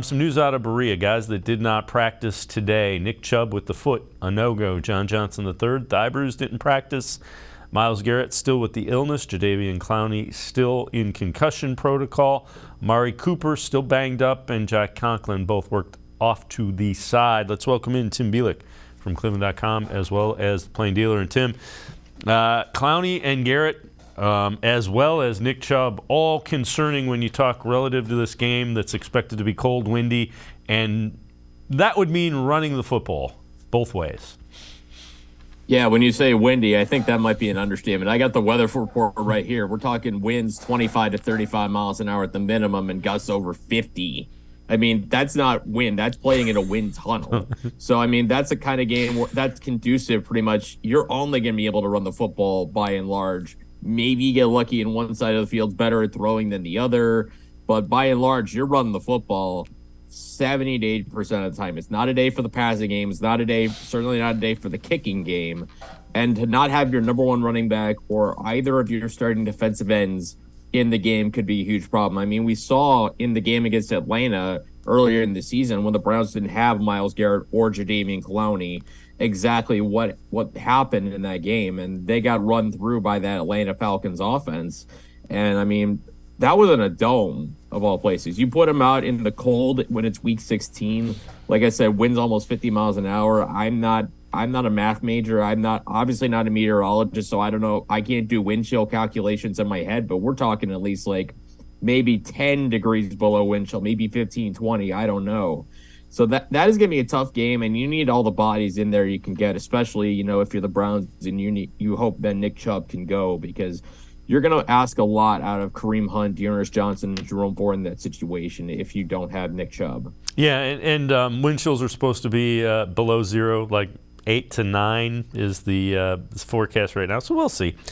Some news out of Berea, guys that did not practice today. Nick Chubb with the foot, a no-go. John Johnson III, thigh bruise, didn't practice. Myles Garrett still with the illness. Jadeveon Clowney still in concussion protocol. Mari Cooper still banged up, and Jack Conklin both worked off to the side. Let's welcome in Tim Bielik from cleveland.com, as well as the Plain Dealer. And Tim, Clowney and Garrett, as well as Nick Chubb, all concerning when you talk relative to this game that's expected to be cold, windy, and that would mean running the football both ways. Yeah, when you say windy, I think that might be an understatement. I got the weather report right here. We're talking winds 25 to 35 miles an hour at the minimum and gusts over 50. I mean, that's not wind. That's playing in a wind tunnel. So, I mean, that's the kind of game that's conducive pretty much. You're only going to be able to run the football by and large. Maybe you get lucky and one side of the field's better at throwing than the other. But by and large, you're running the football 70 to 80% of the time. It's not a day for the passing game. It's not a day, certainly not a day for the kicking game. And to not have your number one running back or either of your starting defensive ends in the game could be a huge problem. I mean, we saw in the game against Atlanta earlier in the season when the Browns didn't have Myles Garrett or Jadeveon Clowney exactly what happened in that game, and they got run through by that Atlanta Falcons offense. And I mean, that was in a dome of all places. You put them out in the cold when it's week 16. Like I said, winds almost 50 miles an hour. I'm not a math major. I'm obviously not a meteorologist, so I don't know. I can't do wind chill calculations in my head, but we're talking at least like maybe 10 degrees below wind chill, maybe 15, 20. I don't know. So that is going to be a tough game, and you need all the bodies in there you can get, especially, you know, if you're the Browns and you hope that Nick Chubb can go, because you're going to ask a lot out of Kareem Hunt, Dearness Johnson, and Jerome Ford in that situation if you don't have Nick Chubb. Yeah, and wind chills are supposed to be below zero, like 8 to 9 is the forecast right now, so we'll see.